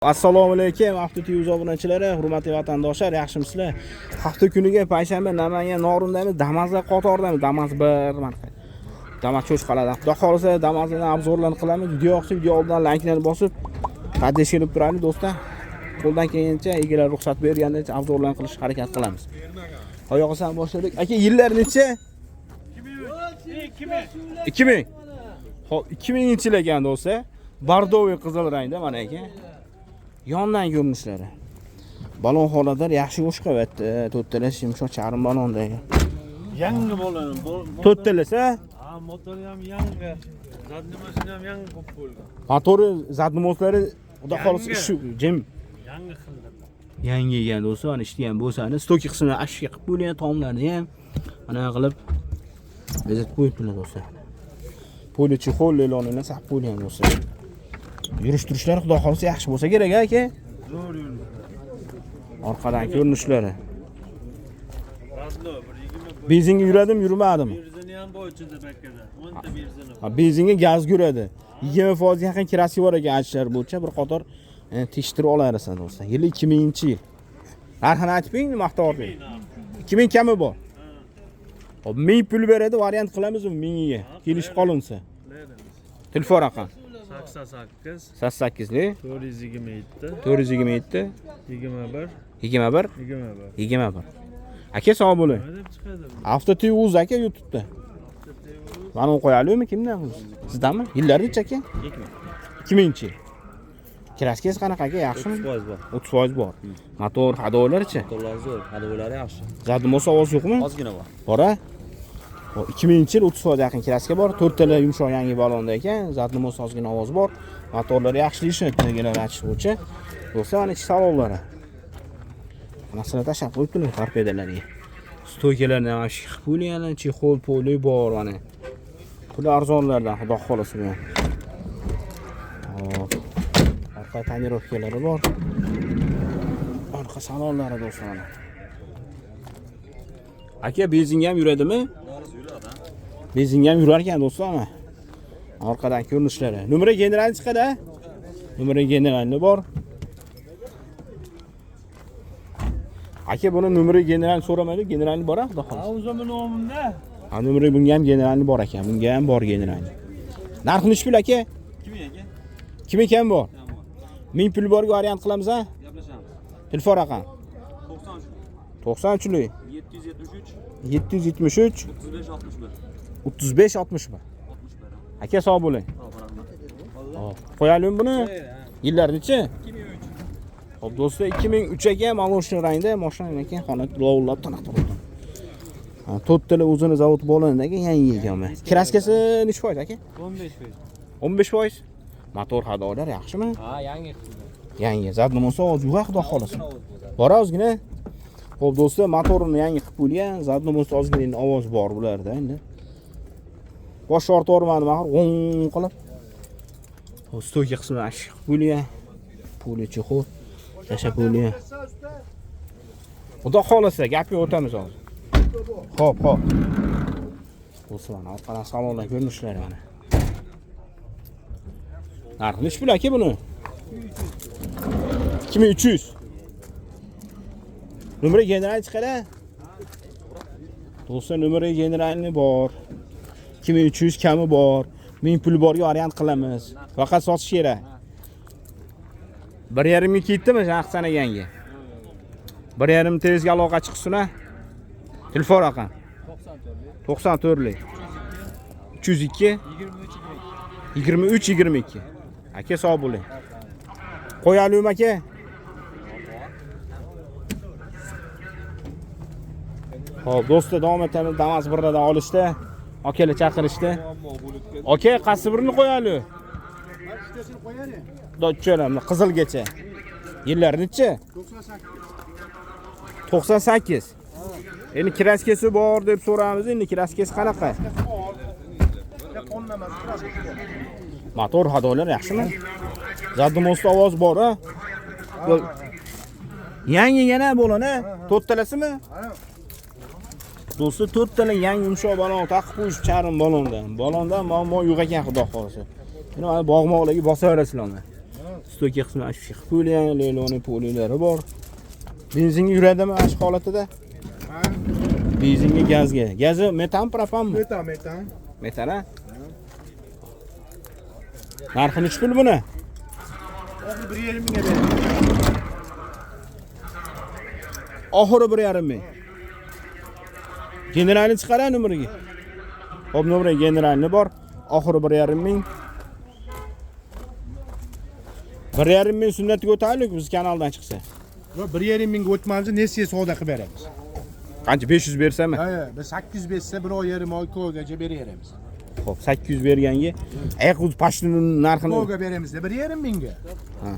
Assalomu alaykum, hafta TV obunachilari, hurmatli vatandoshlar, yaxshimisizlar? Hafta kuniga payshanba Namangan Norundamiz, Damazlar qatordamiz. Damaz 1 marka. Damaz cho'chqalada. Xudo xolisa Damazlardan obzorlarni qilamiz. Video yoqsa video oldidan layklarni bosib, qaddish kelib turaylik do'stlar. Qo'ldan kelgancha egalar ruxsat bergancha obzorlarni qilish harakat qilamiz. Oyoqsan boshladik. Aka, yillar necha? 2000. Xo'p, 2000-yil ekan do'stlar. Bardoviy qizil rangda mana aka. Yondan ko'rinishlari. Balon holatlar yaxshi o'shqavatdi. To'rttalash yumshoq charim balonda. Yangi balon. To'rttalas a? Ha, motori ham yangi. Zadnimosi ham yangi bo'lib bo'lgan. Motori, zadnimoslari xudo xolisa shu jim. Yangi qildim. Yangi ekan do'stlar, ana ishlayam bo'lsa-ni, stoki qismini ashga qilib bo'lgan, tomlarni ham mana qilib bezatib qo'yibdilar do'stlar. Polichi xo'l e'lonini saqlab qo'ygan do'stlar. Yurish-turishlari xudo xolisa yaxshi bo'lsa kerak aka. Zo'r yo'l. Orqadan ko'rinishlari. Radlo 120. Benzinga yuradimi, yurmadimi? Benzini ham bo'ychida bakkada. 10 ta benzini. Ha, benzinga gaz yuradi. 20% yaqin kirasi bor ekan aytishlar bo'yicha bir qator tekshirib olarsan do'stlar. Yili 2000-yil. Narxini aytib bering, maqtovording. 2000 kami bor. Hop, 1000 pul beradi, variant qilamizmi 1000 ga? Kelishib qolinsa. Telefon raqam 88 88lik 427 427 21 21 21. 21. Aka, sog' bo'ling. Nima deb chiqadi? Hafta TV aka YouTube'da. Mana qo'yalikmi, kimdan qilasiz? Sizdanmi? Yillar necha aka? 2000-yil. Kraskasi qanaqa aka, yaxshimi? 30% bor. 30% bor. Motor hadolarchi? Motorlar zo'r, hadovalari yaxshi. Zadmos ovoz yo'qmi? Ozgina bor. Bor-a? 2000-yil 30% yaqin kraska bor. 4 tala yumshoq yangi balonda ekan. Zadmos ozgina ovoz bor. Motorlari yaxshi ishlaydi, aytish bo'yicha. Bo'lsa, ana ichki salonlari. Masalan, tashab qo'yibdilar torpedalariga. Stoykalarni ham shih bo'lgan, chexol poli bor mana. Pul arzonlardan xudo xolisa bu. Hop. Orqa tonirovkalari bor. Orqa salonlari do'stlar. Aka, benzinga ham yuradimi? Benzinga ham yurar ekan do'stlar. Orqadan ko'rinishlari. Numeri general chiqadi. Numeri generalni bor. Aka, buni numeri general so'ramaydi, generalni bor-a, xudo xolisa. Ha, o'zim nomimda. Ha, numeri bunga ham generalni bor ekan. Bunga ham bor generalni. Narxini pul aka? 2000 aka? 2000 kam bor. 1000 pul borga variant qilamiz a? Gaplashamiz. Telefon raqam 93 93lik 773 773 35 61. 35 61. Aka, sog' bo'ling. Hop, qo'yalim buni. Yillar necha? 2003. Hop do'stlar, 2003 aka, maloshni rangda mashina ekan, xona lovlab taniq turibdi. Ha, 4 tala o'zini zavod bo'lganidagi yangi ekanmi? Kraskasi necha foiz aka? 15%. 15%. Motor hadolar yaxshimi? Ha, yangi qildi. Yangi. Zadnomosi ovoz yo'q, xudo xolasa. Bor ozgina. Xo'p do'stlar, motorini yangi qilib qo'ygan, zadnomosi ozgina ovoz bor bularda endi. Bosh orta o'rmani mahor g'ong qilib. Xo'p, stoyka qismini ash qilib qo'ygan. Polichi xo'p. Tashab qo'ygan. Xudo xolasa gapga o'tamiz hozir. Xo'p. Do'stlar, orqadan salondan ko'rinishlari mana. Narxi nech pul aka buni? 2300. Numeri general chiqadi. Do'stlar, numeri generalni bor. 2300 kami bor. 1000 pul borga variant qilamiz. Faqat sotish kerak. 1.5 ga ketdimi shaxs sanaganga? 1.5 tezga aloqa chiqsin-a. Telefon raqam 94lik 302 23 22. Aka, sog' bo'ling. Qo'yalim aka. Xo'p, do'stlar, davom etamiz. Damas 1 da olishda, akalar chaqirishda. Aka, qaysi birini qo'yaylik? Uchtasini qo'yani. Do'chalamni qizilgacha. Yillar necha? 98. Endi kraskasi bor deb so'ramiz. Endi kraskasi qanaqa? Motor hadolar yaxshimi? Zadmosda ovoz bor-a? Yangi yana bo'lana, 4 talasimi? Do'stlar, 4 tala yangi yumshoq balon taqib qo'yish charim balondan. Balondan muammo yo'q ekan, xudo xolasa. Buni bog'moqlarga bosaverasizlar. stoki qismi shu qilib qo'yilgan, leyloni polilari bor. Benzinga yuradimi shu holatida? Ha? Benzinga, gazga. Gazi metan, propanmi? Metan, metan. Metan a? Narxi nechi pul buni? Oxir 1,5 mingga beraman. Oxiri 1,5 ming. Generalni chiqara nomeriga. Xo'p, nomeri generalni bor. Oxiri 1,5 ming. 1,5 ming sunnatiga o'taylik biz kanaldan chiqsa. Yo 1,5 mingga o'tmamizni nesiya savdo qilib beramiz. Qancha 500 bersami? Ha, biz 800 bersa 1,5 oy ko'gacha beraveramiz. Xo'p, 800 berganga ayquz pashtining narxini Ko'ga beramiz-da 1,5 mingga. ha.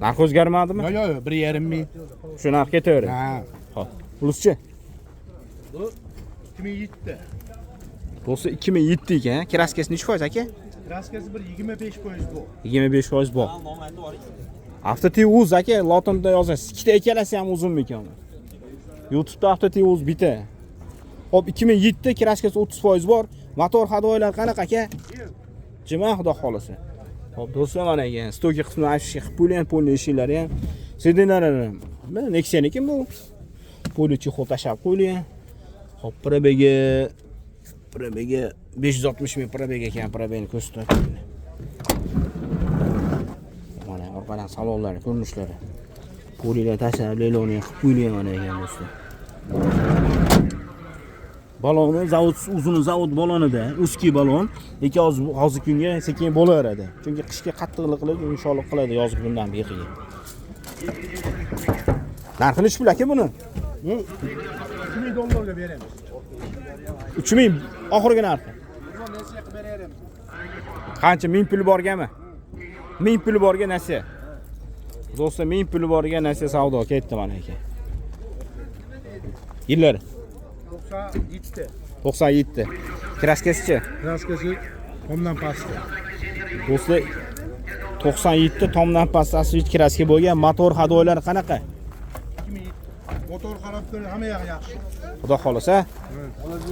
Narx o'zgarmadimi? Yo, 1,5 ming. Shu narx ketaveradi. Ha. Xo'p. Pluschi? Bu 2007. Bo'lsa 2007 ekan. Kraskasi nechi foiz aka? Kraskasi bir 25% bu. 25% bor. Avtotivuz aka, lotinda yozasiz. Ikkita ikkalasi ham uzunmi ekan? YouTube'da avtotivuz bitta. Xo'p, 2007 kraskasi 30% bor. Motor hadoylar qanaqa aka? Jima xudo xolasa. Xo'p, do'stlar mana ekan. Stoki qismini aytib qilib qo'ygan, polni eshiklari ham. Sedinlari mana Nexia'niki bu. Polichi xo'p tashab qo'yilgan. Xo'p, probega 560 ming probega ekan, probegani ko'rsatib. Mana orqadan salonlari, ko'rinishlari. Polilar tashab, leyloni qilib qo'yilgan mana ekan do'stlar. Baloni uzun zavod balonida, uski balon, lekin hozir kunga sekin bo'laveradi. Chunki qishga qattiqlik qilib, yumshoqlik qiladi yozgi kundan beqiga. Narxi nechi pul aka buni? Bu 2000 dollarga beramiz. 3000 oxirgi narxi. Buni nesiya qilib beramiz. Qancha 1000 pul borganmi? 1000 pul borga nasiya. Do'stlar 1000 pul borga nasiya savdo ketdi mana aka. Yillari 97. 97. Kraskasichi? Kraskasi tomdan pastda. Do'stlar 97 tomdan pastasi kraska bo'lgan, motor hadoylari qanaqa? 2007. Motor qarab ko'ring, hamma yoq yaxshi. Xudo xolasa.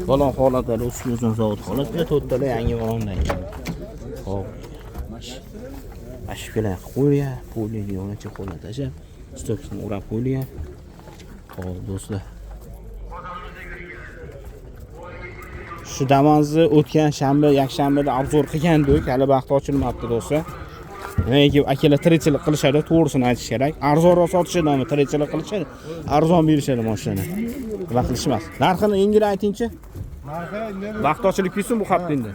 Balon holatlari uzun zavod holatda, to'rttala yangi balondan. Xo'p. Ashkalar qo'yilgan, polini yo'nacha qo'latacha, stokni o'rab qo'yilgan. Xo'p, do'stlar. Shu damozni o'tgan shanba, yakshanbada obzor qilgandik, hali vaqt ochilmabdi do'stlar. Nega akalar tirikchilik qilishadi, to'g'risini aytish kerak. Arzonroq sotishadi, tirikchilik qilishadi, arzon berishadi mashinani. Vaqt qilishmas. Narxini yengil aytingchi. Narxi endi Vaqt ochilib ketsin bu hafta endi.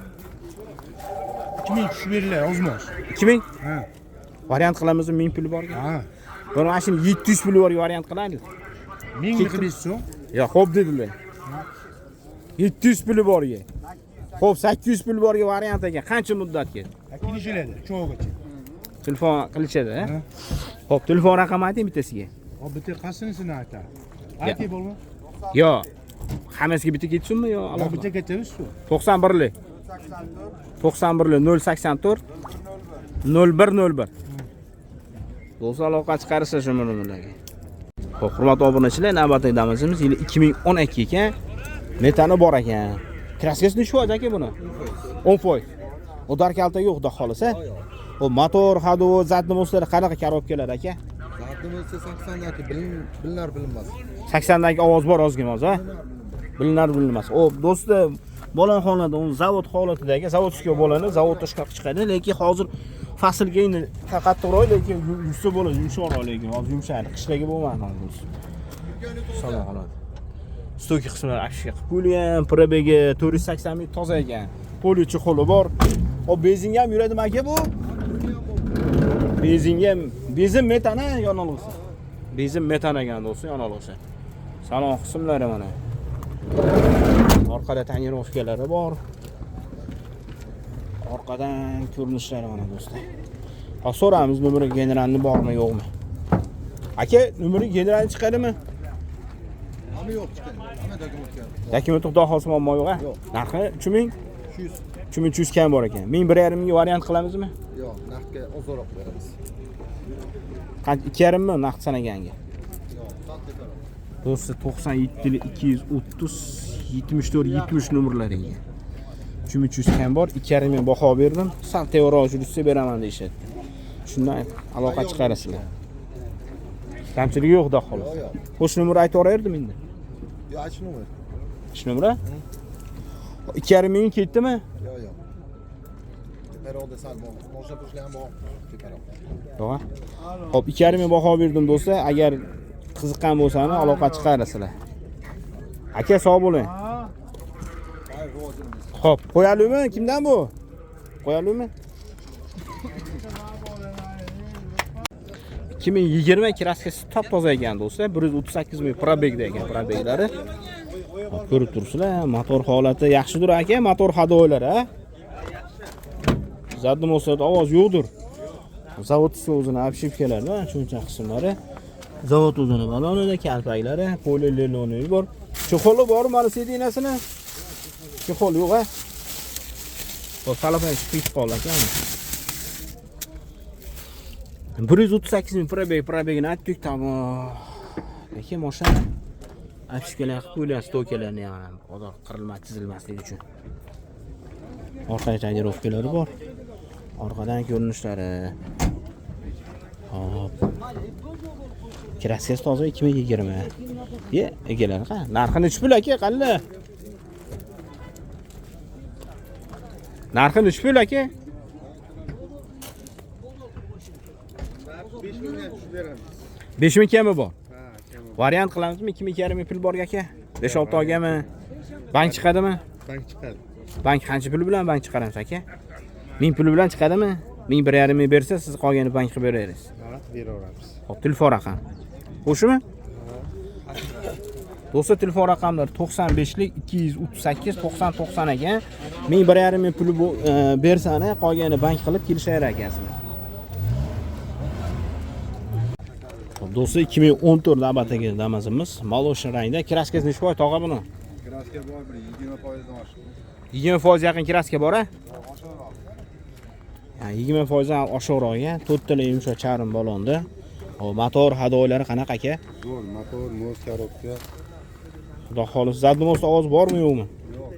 2000 tushib beringlar, ozmoz. 2000 Ha. variant qilamizmi 1000 pul borga? Ha. Buni mashina 700 pul borga variant qilaylik. 1000 qilib so'ng. Ya xo'p dedilar. 700 puli borga. Xo'p, 800 pul borga variant ekan. Qancha muddatga? Kelishiladi, cho'g'igacha. Telefon qilishadi, ha? Xo'p, telefon raqami ayting bittasiga. Hop, bitta qassinisini aytadi. Aytib bo'lmi? Yo. Hammasiga bitta ketsinmi yo Hop, alohida? bitta ketamiz shu. 91lik. 084 0101. Do'stlar aloqa chiqarsa shu bilanlarga. Xo'p, hurmatli obunachilar, navbatdagi damizimiz yili 2012 ekan. Metani bor ekan. Kraskasi nechi foiz aka buni? 10%. Udar kalta yo'q, xudo xolasa. O motor, hadov, zadnimoslar qanaqa korobkalar aka? Zadnimosi 80dagi bilinmas. 80dagi ovoz bor ozgina hozir, ha? Bilinmas. O do'stlar, balonxonada uni zavod holatidagi, zavodskiy bo'ladi, zavodda chiqarib chiqadi, lekin hozir faslga endi qattiqroq, lekin yursa bo'ladi, yumshoqroq lekin hozir yumshadi, qishdagi bo'lmadi hozir. Salom holat. Stoki qismlari akshga qilib qo'yilgan, probega 480 ming toza ekan. Polichi qo'li bor. O benzin ham yuradimi aka bu? Benzin metana yonilg'isi. Benzin metan ekan do'stlar, yonilg'isi. Salon qismlari mana. Orqada tonirovkalari bor. Orqadan ko'rinishlari mana do'stlar. Hozir so'ramiz nomeri generalni bormi yo'qmi? Aka, nomeri generalni chiqadimi? Hamma yo'q chiqadi. Hamma dokumentga. Dokument xudo xohlasa muammo yo'q, ha? Narxi 3000 3300 kam bor ekan. 1150 mingga variant qilamizmi? Yo'q, naqdga ozroq beramiz. Qancha 2,5 mi naqd sanaganga? Do'stlar 97 230 74 70 nomerlariga. 3300 kam bor, 2,5 ming baho berdim. Sal tevroq yursa beraman deyshadi. shundan aloqa chiqarasizlar. Kamchilik yo'q xudo xolos. Yo'q. Qo'sh nomer aytib o'raverdim endi. Yo, ach nomer. Qo'sh nomer? 2,5 ming ketdimi? Yo, yo. Teparoqda sal bor. Moshina pushlar ham bor. Teparoq. To'g'ri. Xo'p, 2,5 ming baho berdim do'stlar. Agar qiziqqan bo'lsangiz aloqa chiqarasizlar. Aka sog' bo'ling. Xo'p, qo'yalikmi? Kimdan bu? Qo'yalikmi? 2020 kraskasi top-toza ekan do'stlar. 138 ming probegda ekan probeglari. Ko'rib turibsizlar, motor holati yaxshidir aka, motor hadoylari, ha. Zadni mosat ovoz yo'qdir. Zavod o'zini obshipkalarida shuncha qismlari. Zavod o'zini balonida kalpaklari, polileloni bor. Chexoli bor, mana sedinasini. Chexol yo'q, ha. Bu salafay chiqib qolgan. 138 ming probegini aytdik, tamom. Lekin mashina obshipkalar qilib qo'yilgan stokalarni ham bozor qirilmas, chizilmasligi uchun. Orqa tonirovkalari bor. Orqadan ko'rinishlari. Hop. Kraskasi toza 2020. Ye, egalar qa. Narxini chipul aka, qalla. Narxini chipul aka. 5 mingga tushib beramiz. 5 ming kami bor. Ha, kam. Variant qilamizmi? 2,5 ming pul bor aka. 5-6 oygami? Bank chiqadimi? Bank chiqadi. Bank qancha pul bilan bank chiqaramiz aka? 1000 pul bilan chiqadimi? 1,5 ming bersa, siz qolganini bank qilib berasiz. Ha, beraveramiz. Xo'p, telefon raqam. O'shimi? Do'stlar, telefon raqamlari 95lik 238 90 90 ekan. 1,5 ming pul bersani, qolganini bank qilib kelishar ekasizlar. Do'stlar, 2014 navbatdagi Damas'imiz Malosh rangda. Kraskasi necha foiz tog'a buni? Kraska bor, 20% dan oshib. 20% yaqin kraska bor, ha? Oshirroq. Ha, 20% dan oshiqroq, to'rttala yumshoq charim balonda. Hop, motor hadoylari qanaqa aka? Zo'r, motor, mos, korobka. Xudo xolis, zadnomosda ovoz bormi yo'qmi? Yo'q.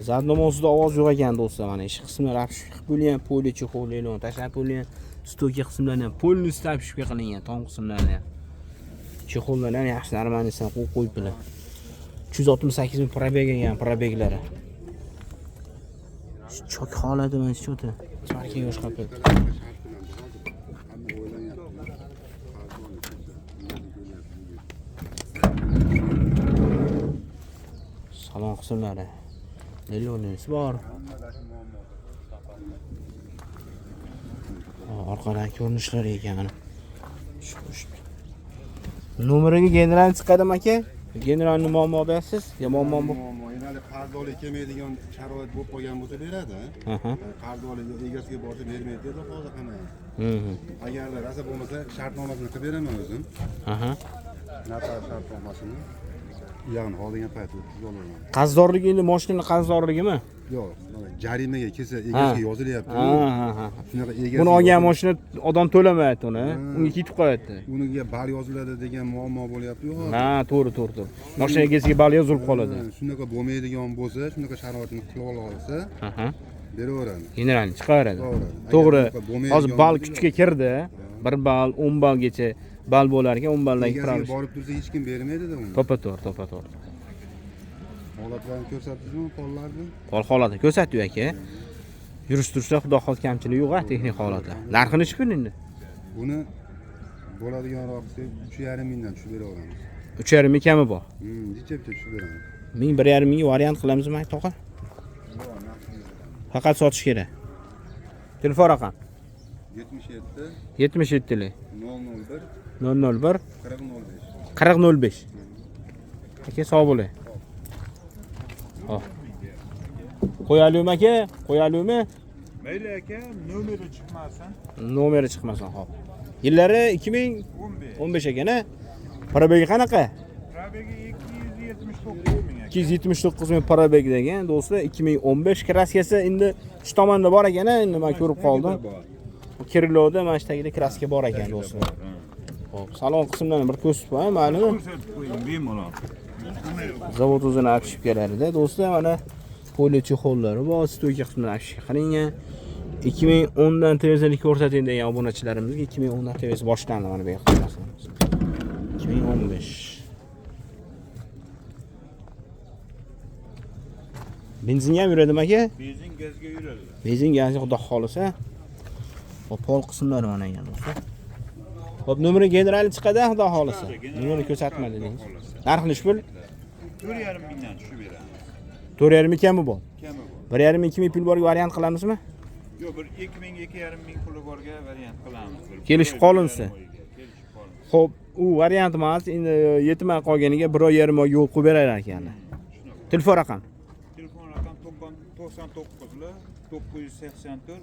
Zadnomosda ovoz yo'q ekan do'stlar, mana ish qismlari apshib bo'lgan, poli chexolelon tashlab bo'lgan, stoka qismlari ham polni apshib qilingan, tom qismlari ham. Chexollar ham yaxshi normalnisan qo'yib bilan. 368 ming probeg ekan, probeglari. Chok holati mana shu-da. Charka yosh qapil. Salon qismlari. Lelonisi bor. Orqadan ko'rinishlari ekan. Nomeriga general chiqadimi aka? Generalni muammo deysiz? Yo muammo bu. Endi qarzdorlik kelmaydigan sharoit bo'lib qolgan bo'lsa beradi. Qarzdorlik egasiga borsa bermaydi dedi hozir qana. Agarda rosa bo'lmasa shartnomasini qilib beraman o'zim. Nafar shartnomasini. Ya'ni hozirgi paytda o'tkazib Qarzdorligi endi mashinaning qarzdorligimi? Yo'q, jarimaga kelsa egasiga yozilyapti. Shunaqa egasi. Buni olgan mashina odam to'lamayapti uni, unga ketib qo'yapti. Uniga bal yoziladi degan muammo bo'lyapti-yu. Ha, to'g'ri. Mashina egasiga bal yozilib qoladi. Shunaqa bo'lmaydigan bo'lsa, shunaqa sharoitni qilib olsa, beraveradi. Generalni chiqaradi. To'g'ri. Hozir bal kuchga kirdi. 1 bal, 10 balgacha bal bo'lar ekan, 10 baldagi egasiga borib tursa hech kim bermaydi-da uni. To'g'ri. Holatlarni ko'rsatdingizmi, pollarni? Pol holatini ko'rsatdik aka. Yurish-turishda xudo xolis kamchilik yo'q, texnik holatlar. Narxini chiqin endi. Buni bo'ladiganroq 3,5 mingdan tushib beraveramiz. 3,5 ming kami bor. Necha tushib beramiz? 1,5 mingga variant qilamizmi tog'a? Faqat sotish kerak. Telefon raqam 77 001 4005. Aka sog' bo'ling. Hop. Qo'yalikmi aka? Qo'yalikmi? Mayli aka, nomeri chiqmasin. Nomeri chiqmasin, hop. Yillari 2015 ekan-a? Probegi qanaqa? Probegi 279 ming aka. 279 ming probeg degan do'stlar, 2015 kraskasi endi shu tomonda bor ekan-a, endi men ko'rib qoldim. Kirlovda mana shu tagida kraska bor ekan do'stlar. Hop, salon qismlarini bir ko'rsatib qo'ying, ma'lummi? Ko'rsatib qo'ying, bemalol. Zavod o'zini obshipkalarida do'stlar, mana poli chexollari bor, stoyka qismlari obshipka qilingan. 2010 dan tezlik ko'rsating degan obunachilarimizga 2010 dan tez boshlandi mana bu yoqda. 2015. Benzinga ham yuradimi aka? Benzin gazga yuradi. Benzin gazi xudo xolisa. Hop, pol qismlari mana ekan do'stlar. Hop, nomeri generali chiqadi xudo xolisa. Nomeri ko'rsatmadi dedingiz. Narxi nech pul? 4,5 mingdan tushib beramiz. 4,5 kami bor. Kami bor. 1,5 2 ming pul borga variant qilamizmi? Yo'q, bir 2 ming, 2,5 ming puli borga variant qilamiz. Kelishib qolinsa. Kelishib qolinsa. Xo'p, u variant emas, endi yetmay qolganiga 1.5 oy yo'l qo'yib berar ekanlar. Telefon raqam. Telefon raqam 99 984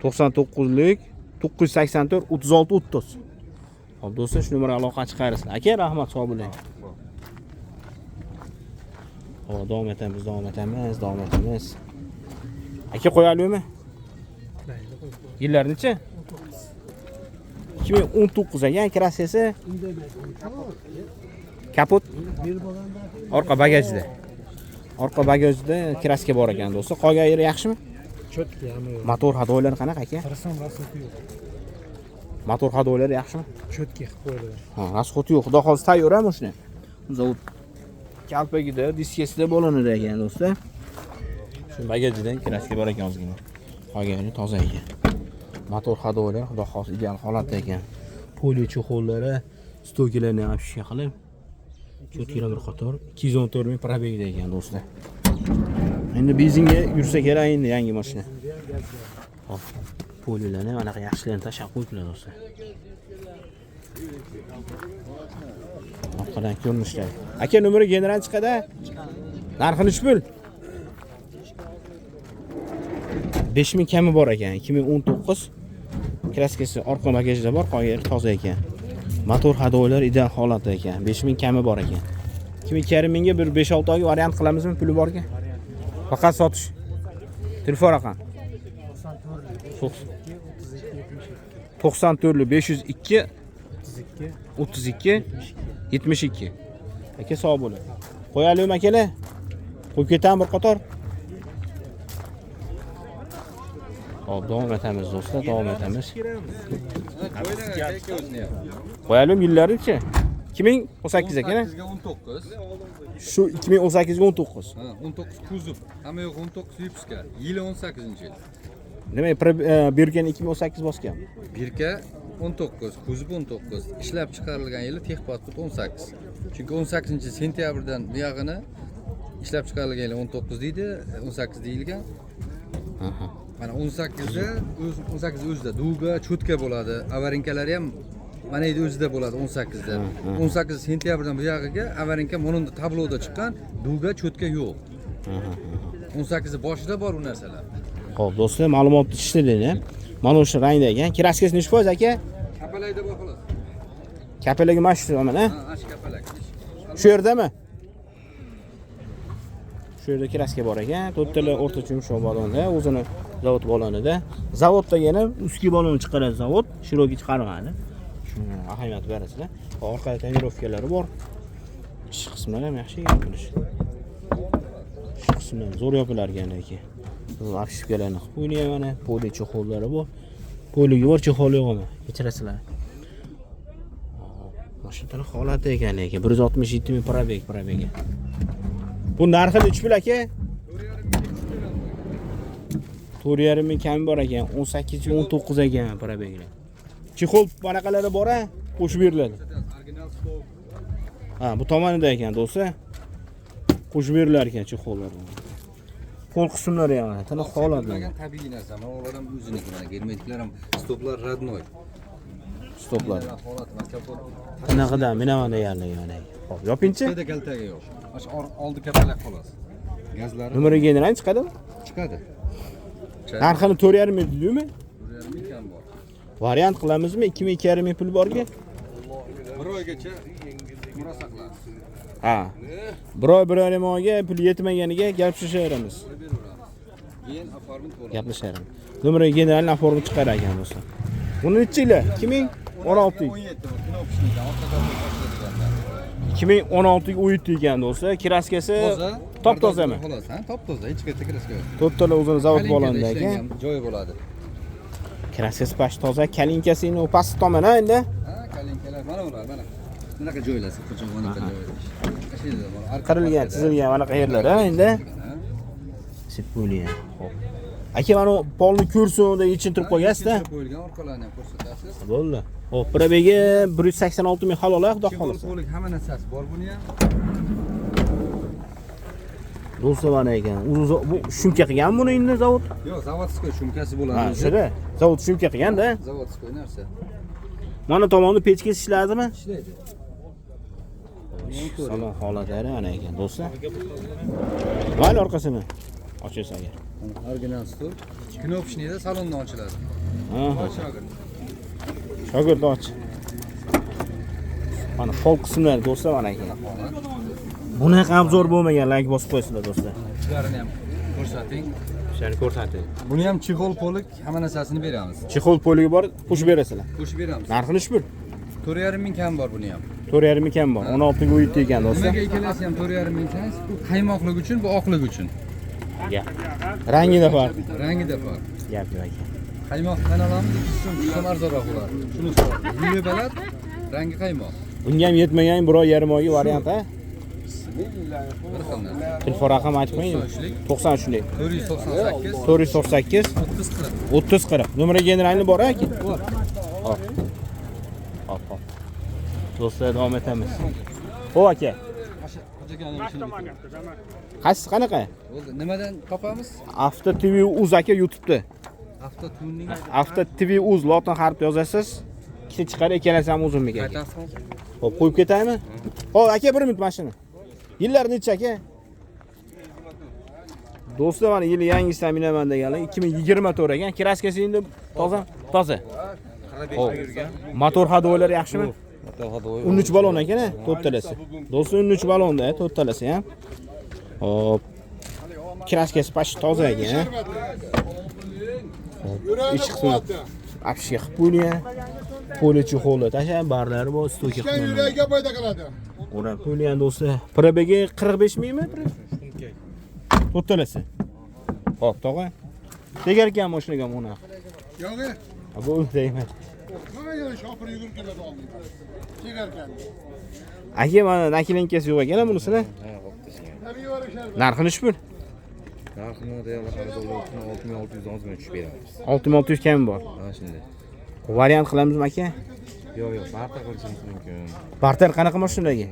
36 30. 99lik 984 36 30. Xo'p, do'stlar, shu nomerga aloqa chiqaringlar. Aka, rahmat, sog' bo'ling. Xo'p, davom etamiz. Aka, qo'yalikmi? Yillar necha? 2019 ekan, krassiyasi. Kapot. Orqa bagajda. Orqa bagajda kraska bor ekan do'stlar. Qolgan yeri yaxshimi? Cho'tkami yo'q. Motor hadoylari qanaqa aka? Qarasam rasxoti yo'q. Motor hadoylari yaxshimi? Cho'tka qilib qo'ydilar. Ha, rasxoti yo'q. Xudo xolisa tayyor-a shuni. Zavod kalpagida, diskasida bo'linadi ekan do'stlar. Shu bagajidan kraska bor ekan ozgina. Qolgani toza ekan. Motor hadoylari xudo xolisa ideal holatda ekan. Poli cho'xollari, stokilarni ham shishga qilib cho'tkilar bir qator 214 ming probegda ekan do'stlar. Endi benzinga yursa kerak endi yangi mashina. Hop, polilarni anaqa yaxshilarni tashab qo'yibdilar do'stlar. Orqadan ko'rinishlar. Aka, nomeri general chiqadi? Narxi nech pul? 5000 kami bor ekan. 2019 kraskasi orqa bagajda bor, qolgani toza ekan. Motor hadoylari ideal holatda ekan. 5000 kami bor ekan. 2,5 mingga bir 5-6 oyga variant qilamizmi puli borga? Faqat sotish. Telefon raqam. 94 502 32 72. Aka, sog' bo'ling. Qo'yalikmi akalar? Qo'yib ketamiz bir qator. Hop, davom etamiz do'stlar, davom etamiz. Qo'yalim yillaricha. 2018 ekan. 19. Shu 2018 ga 19. Ha, 19 kuzov. Hamma yo'q 19 Lipska. Yili 18-yil. Nima, bergan 2018 bosgan. Birka 19, kuzov 19. Ishlab chiqarilgan yili texpasport 18. Chunki 18-sentyabrdan buyog'ini ishlab chiqarilgan yili 19 deydi, 18 deyilgan. Aha. Mana 18da 18 o'zida duga cho'tka bo'ladi. Avarinkalari ham mana edi o'zida bo'ladi 18da. 18 sentyabrdan buyog'iga avarinka monunda tabloda chiqqan, duga cho'tka yo'q. 18 boshida bor u narsalar. Xo'p, do'stlar, ma'lumotni ishladinglar. Mana o'sha rangda ekan. Kraskasi nech foiz aka? Kapalayda bor xolos. Kapalagi mana shu mana. Ha, ash kapalak. Shu yerdami? Shu yerda kraska bor ekan. To'rttala o'rtacha yumshoq balonda, o'zini zavod balonida. Zavodda yana ustki balon chiqaradi zavod, shiroki chiqarmadi. Shuni ahamiyat berasizlar. Orqada tonirovkalari bor. Ish qismlari ham yaxshi ekan qilish. Ish qismlari zo'r yopilargan ekan. Bu arshivkalarni qilib qo'ygan mana, poli cho'xollari bor. Poliga bor, cho'xoli yo'qmi? Kechirasizlar. Mashinalar holati ekan lekin 167 ming probega. Bu narxi nech pul aka? 4,5 ming kam bor ekan. 18-19 ekan probeglar. Chexol bunaqalari bor-a? Qo'shib beriladi. Ha, bu tomonida ekan do'stlar. Qo'shib berilar ekan chexollar. Qo'l qismlari ham tana holatlar. Tabiiy narsa. Mana ular ham o'ziniki, mana germetiklar ham stoplar radnoy. Stoplar. Holat va kapot. Bunaqadan men ham deyarli yana. Xo'p, yopinchi? Bitta kaltaga yo'q. Mana shu oldi kapalak xolos. Gazlari Numeriga general chiqadimi? chiqadi. Narxini 4,5 ming dedingmi? 4,5 ming kam bor. Variant qilamizmi? 2,5 ming pul borga? Bir oygacha murosaqlar. Ha. Bir oy 1,5 oyga pul yetmaganiga gaplashaveramiz. Keyin oformit bo'ladi. Gaplashaveramiz. Numeriga generalni oformit chiqar ekan do'stlar. Buni necha yili? 2016. 17 kino pishgan, orqadan boshlanganlar. 2016 ga uyutdi ekan do'stlar. Kraskasi top tozami? Xolos, ha, top toza, hech qayerda kraska yo'q. To'rttala o'zini zavod bo'landa ekan. ishlangan joyi bo'ladi. Kraskasi bash toza, kalinkasini pastki tomoni endi. Ha, kalinkalar mana ular, mana. Bunaqa joylar, sirtqo'cha bunaqa joylar. Qashida mana Qirilgan, chizilgan mana qayerlar endi. Sip bo'lyapti. Xo'p. Aka mana polni ko'rsin deb yechintirib qo'yasiz-da. qo'yilgan orqalarini ham ko'rsatasiz. Bo'ldi. Xo'p, birabegi 186 ming halola, xudo xolasa. Qo'lik hamma narsasi bor buni ham. Do'stlar mana ekan. Bu shumka qilgan buni endi zavod. Yo'q, zavodskiy shumkasi bo'ladi. Ha, shunda. Zavod shumka qilgan-da. Zavodskiy narsa. Mana tomonda pechka ishladimi? Ishlaydi. Salom holatlari mana ekan do'stlar. Mayli orqasini ochasiz agar. Original stul. Knopchnida salondan ochiladi. Aha. Shogird. Shogird och. Mana pol qismlari do'stlar mana ekan. Bunaqa obzor bo'lmagan, like bosib qo'ysizlar do'stlar. Shularni ham ko'rsating. Shuni ko'rsating. Buni ham chexol polik hamma narsasini beramiz. Chexol poliga bor, qo'shib berasizlar. Qo'shib beramiz. Narxini shpur. 4,5 ming kam bor buni ham. 4,5 ming kam bor. 16 ga uyutdi ekan do'stlar. Nimaga ikkalasi ham 4,5 ming ekan? Bu qaymoqlik uchun, bu oqlik uchun. Ya. Rangida farq. Rangida farq. Gap yo'q ekan. Qaymoqdan olamiz, 2 so'm arzonroq bo'ladi. Shuni yuvib baland, rangi qaymoq. Bunga ham yetmagan biror yarim oyga variant ha. Bir xil narsa. Telefon raqam aytib qo'ying. 93lik. 498 498 30 40. Numeri generalni bor aka? Bor. Hop. Hop, hop. Do'stlar davom etamiz. Xo'p aka. Qaysi qanaqa? Bo'ldi. Nimadan topamiz? Avto TV Uz aka YouTube'da. Avto tuning Avto TV Uz lotin harf yozasiz. Ikkita chiqar ikkalasi ham uzunligi aka. qaytasiz. Xo'p, qo'yib ketaymi? Xo'p, aka 1 minut mashina. Yillar necha aka? Do'stlar mana yili yangisidan minaman deganlar 2024 ekan. Kraskasi endi toza. Toza. Xo'p. Motor hadolar yaxshimi? 13 balon ekan, to'rttalasi. Do'stlar 13 balonda, to'rttalasi ham. Hop. Kraskasi pash toza ekan. Ish qismi apshga qilib qo'yilgan. Polichi xo'la tasha barlari bor, stoki qilgan. Yuragiga foyda qiladi. O'rab qo'yilgan do'stlar. Probegi 45 mingmi? To'rttalasi. Hop, tog'a. Tegar ekan mashinaga buni. Yo'q. Bu deyman. Mana yana shofir yugurib keladi oldinga. Chegarkan. Aka mana nakilinkasi yo'q ekan bunisini. Narxini shpur. Narxini deyarli xaridorlar uchun 6610 tushib beramiz. 6600 kam bor. Mana shunday. Variant qilamizmi aka? Yo'q, barter qilishimiz mumkin. Barter qanaqa mashinaga?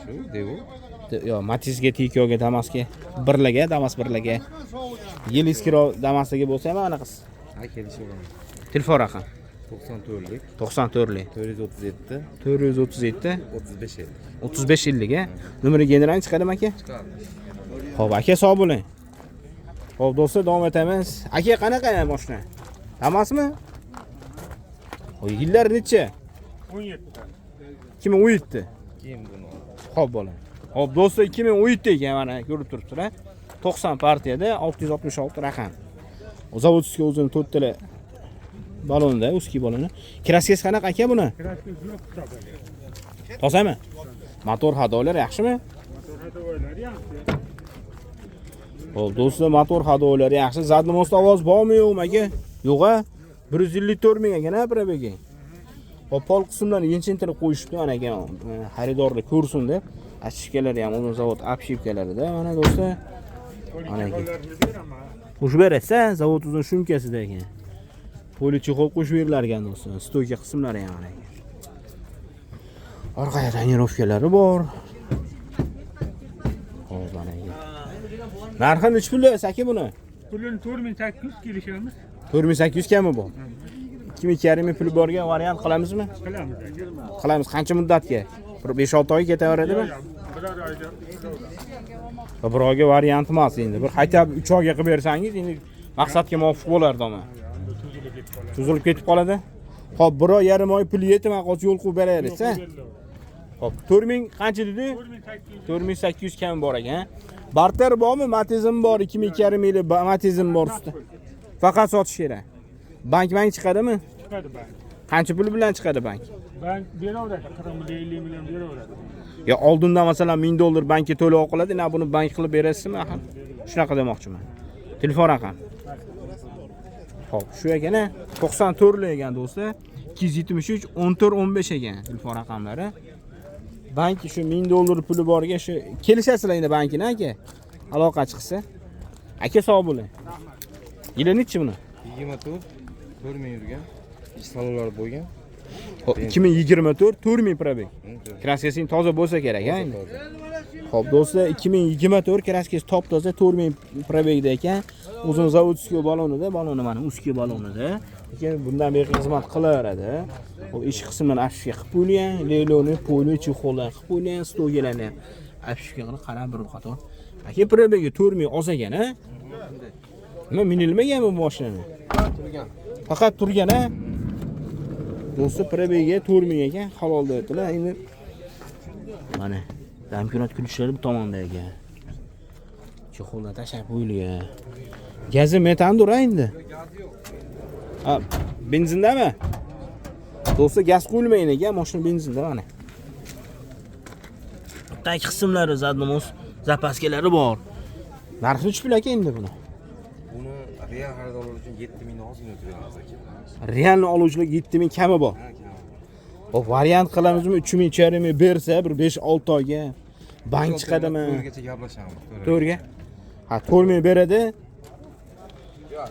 Shu Devo. Yo, Matizga, Tikoga, Damasga, birlaga, Damas birlaga. Yil iskiro Damasga bo'lsa ham anaqasi. Ha, kelishaveramiz. Telefon raqam 94lik 94lik 437 437 35 35 yillik a. Numeri general chiqadimi aka? chiqadi. Xo'p, aka sog' bo'ling. Xo'p, do'stlar davom etamiz. Aka qanaqa mashina? Damasmi? O yillar necha? 17. 2017. Keyin buni Xo'p, bo'ling. Xo'p, do'stlar 2017 ekan mana ko'rib turibsizlar. 90 partiyada 666 raqam. Zavodskiy o'zini to'rttala balonda, uski baloni. Kraskasi qanaqa aka buni? Kraskasi yo'q hisobi. Tozami? Motor hadolar yaxshimi? Motor hadolar yaxshi. Xo'p, do'stlar, motor hadolari yaxshi. Zadni most ovoz bormi yo'qmi aka? Yo'q-a. 154 ming ekan, probegi. Xo'p, pol qismlarni yenchintirib qo'yishibdi mana aka. Xaridorlar ko'rsin deb. Achishkalari ham o'zim zavod apshipkalarida mana do'stlar. Mana aka. Qo'shib berasiz, zavod o'zining shumkasida ekan. Polichi qo'l qo'shib berilar ekan do'stlar. Stoyka qismlari ham mana ekan. Orqada tonirovkalari bor. Xo'p, mana ekan. Narxi necha pul aka buni? Pulini 4800 kelishamiz. 4800 kami bu. 2200 pul borga variant qilamizmi? Qilamiz. Qilamiz. Qancha muddatga? 5-6 oy ketaveradimi? Biror oyda. Bir oyga variant emas endi. Bir qaytab 3 oyga qilib bersangiz, endi maqsadga muvofiq bo'lardi ama. Tuzilib ketib qoladi. Xo'p, 1 oy yarim oy pul yetib qolsa yo'l qo'yib berasiz, ha? Xo'p, 4000 qancha dedi? 4800 kam bor ekan. Barter bormi? Matizm bor, 2200 yili Matizm bor usta. Faqat sotish kerak. Bank chiqadimi? Chiqadi bank. Qancha pul bilan chiqadi bank? Bank beraveradi, 40 million 50 million beraveradi. Yo oldinda masalan $1000 bankka to'lab qiladi, na buni bank qilib berasizmi axir? Shunaqa demoqchiman. Telefon raqam. Xo'p, shu ekan, 94 lik ekan do'stlar. 273 14 15 ekan telefon raqamlari. Bank shu $1000 puli borga shu kelishasizlar endi bankini aka. Aloqa chiqsa. Aka sog' bo'ling. Yili nechi buni? 24 4000 yurgan. Ish salonlari bo'lgan. Hop 2024 4000 probeg. Kraskasi toza bo'lsa kerak, ha endi. Xo'p do'stlar, 2024 kraskasi top toza 4000 probegda ekan. O'zini zavodskiy balonida, baloni mana uskiy balonida. Lekin bundan beri xizmat qilaveradi. Xo'p, ish qismini afishga qilib qo'ygan, leyloni, poli, chexollar qilib qo'ygan, stogelarni afishga qilib qarab bir qator. Aka probegi 4000 oz ekan, ha? Nima minilmagan bu mashinani? Turgan. Faqat turgan, ha? Do'stlar probegiga 4000 ekan, halol deyaptilar. Endi mana damkonat kulishlari bu tomonda ekan. Chexollar tashab qo'yilgan. Gazi metandur endi. Ha, benzindami? Do'stlar gaz qo'yilmaydi ekan, mashina benzinda mana. Tag qismlari zadnomos zapaskalari bor. Narxi nech pul aka endi buni? Buni real xaridorlar uchun 7000 ozgina beramiz aka. Realni oluvchilar 7000 kami bor. Hop, variant qilamizmi 3000 charimi bersa bir 5-6 oyga bank chiqadimi? To'rgacha gaplashamiz. To'rga? Ha, 4000 beradi. Yo'q,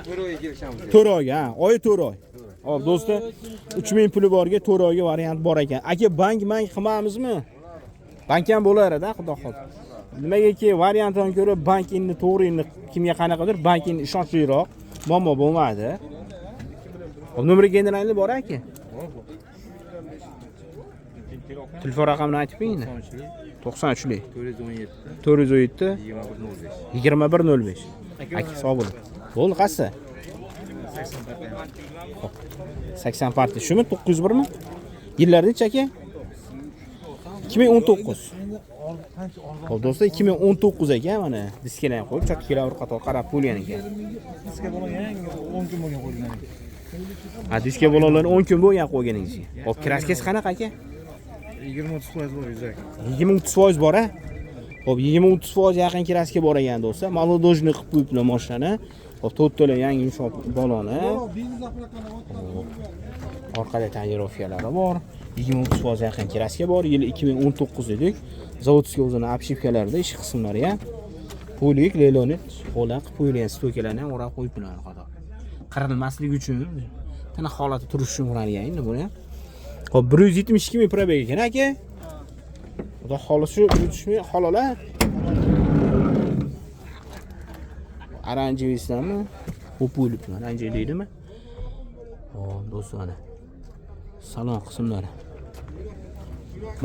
4 oyga kelishamiz. 4 oyga, ha, oy 4 oy. Hop, do'stlar, 3000 puli borga 4 oyga variant bor ekan. Aka, bank qilmamizmi? Bank ham bo'laradi, xudo xohlasa. Nimagaki variantdan ko'ra bank endi to'g'ri endi kimga qanaqadir bank endi ishonchliroq, muammo bo'lmadi. Hop, nomeri generalni bor aka. Telefon raqamini aytib bering. 93 lik 417 2105. Aka, sog' bo'ling. Bo'l, qasi? 80 parti. Shumi 901 mi? Yillari necha aka? 2019. Hop do'stlar, 2019 ekan mana. Diskalarni qo'yib, chakkalar bir qator qarab qo'ygan ekan. Diska bo'lgan 10 kun bo'lgan qo'yilgan. Ha, diska bolalarni 10 kun bo'lgan qo'yganingiz. Hop, kraskasi qanaqa aka? 20-30% bor yuzak. 20-30% bor, ha? Hop, 20-30% yaqin kraska bor ekan do'stlar. Molodojni qilib qo'yiblar mashinani. Hop, to'rttala yangi yumshoq baloni. Orqada tonirovkalari bor. 20-30% yaqin kraska bor. Yili 2019 edik. Zavodskiy o'zini obshivkalarida ish qismlari ham polik, leylonit, qo'laq qo'yilgan stokalarni ham o'rab qo'yiblar qator. Qirilmasligi uchun, tana holati turish uchun urilgan endi buni ham. Hop, 172 ming probeg ekan aka. Xudo xohlasa shu 170 ming halola. Aranjivislarmi? Qo'pilibmi? Aranji deydimi? Hop, do'stlar. Salon qismlari.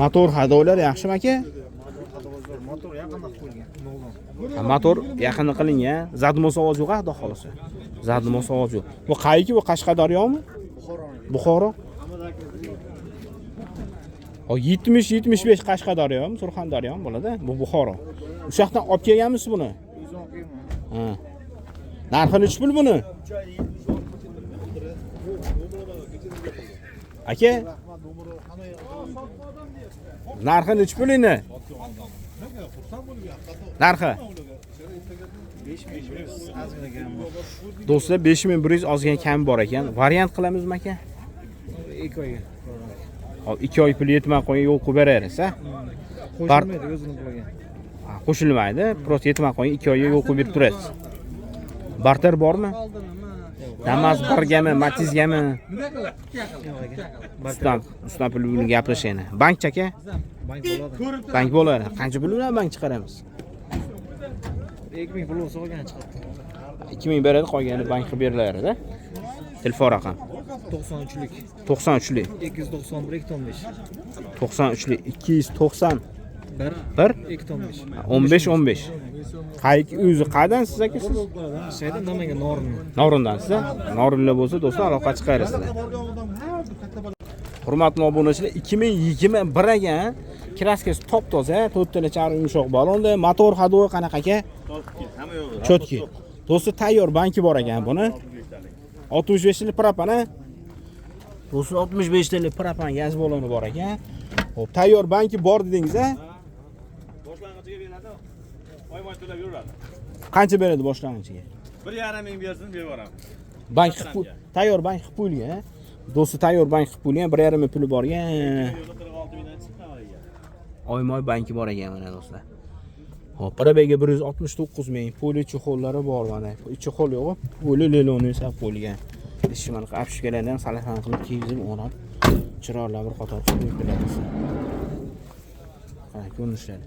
Motor hadolar yaxshimi aka? Motor yaqinda qo'yilgan. Motor yaqinda qilingan. Zadmos ovoz yo'q, xudo xohlasa. Zadmos ovoz yo'q. Bu qayki, bu Qashqadaryomi? Buxoro. O 70-75 Qashqadaryomi, Surxondaryomi bo'ladi. Bu Buxoro. O'sha yoqdan olib kelganmisiz buni? Ha. Narxi nechi pul buni? Aka? Narxi nechi pul endi? Narxi? 5100 ozgina kam bor. Do'stlar, 5100 ozgina kam bor ekan. Variant qilamizmi aka? 2 oyga. Hop, 2 oy pul yetmay qo'ygan yo'l qo'yib berasiz, ha? Qo'shilmaydi, o'zini qo'ygan. Qo'shilmaydi, prosta yetmay qo'ygan 2 oyga yo'l qo'yib berib turasiz. Barter bormi? Damas birgami, Matizgami? Ustan pul bilan gaplashaylik. Bank aka? Bank bo'ladi. Bank bo'ladi. Qancha pul bilan bank chiqaramiz? 2000 pul bo'lsa olgan chiqadi. 2000 beradi, qolgani bank qilib beriladi-da. Telefon raqam 93lik 93lik 291 215. 93lik 290 1 1 215. 15. Qayki o'zi qaydan siz aka siz? Sayda Namangan Norin. Norindansiz. Norinlar bo'lsa do'stlar aloqa chiqarasizlar. Hurmatli obunachilar, 2021 ekan. Kraskasi top toza, to'rttala chari yumshoq balonda, motor hadovi qanaqa aka? Chotki. Do'stlar, tayyor banki bor ekan buni. 65 yil propana. Do'stlar 65 talik propan gaz baloni bor ekan. Xo'p, tayyor banki bor dedingiz-a? Boshlang'ichiga beradi. Oy-moy to'lab yuradi. Qancha beradi boshlang'ichiga? 1,5 ming bersin, beraman. Bank qilib tayyor bank qilib qo'yilgan. Do'stlar tayyor bank qilib qo'yilgan, 1,5 ming puli borgan. Yo'lda 46 mingdan chiqqan oyga. Oymoy banki bor ekan mana do'stlar. Hop, probaga 169 ming, poli chexollari bor mana. Chexol yo'q, poli leloni esa qo'yilgan. Ish mana apshkalarni ham salafan qilib kiygizib o'rab, chiroyli bir qator qilib qo'yiladi. Ha, ko'rinishlar.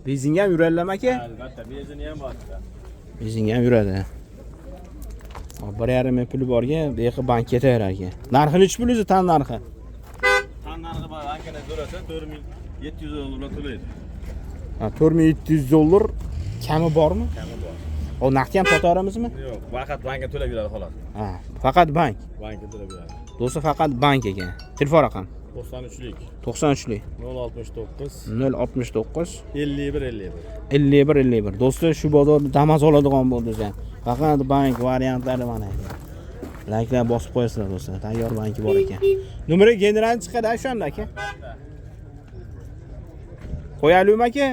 Benzinga ham yuradilarmi aka? Albatta, benzini ham bor. Benzinga ham yuradi. Hop, 1,5 ming puli borgan, bu yoqqa bank ketaverar ekan. Narxi nechi pul o'zi tan narxi? Tan narxi bor, ankana to'lasa 4700 dollar to'laydi. Ha, 4700 dollar kami bormi? Kami bor. O naqd ham sotaramizmi? Yo'q, faqat bankka to'lab yuradi xolos. Ha, faqat bank. Bankka to'lab yuradi. Do'stlar faqat bank ekan. Telefon raqam 93lik 93lik 069 069 51 51. 51 51. Do'stlar shu bozorda Damas oladigan bo'ldingiz. Faqat bank variantlari mana ekan. Layklar bosib qo'yasizlar do'stlar. Tayyor banki bor ekan. Nomeri general chiqadi o'shanda aka. Qo'yalumi aka?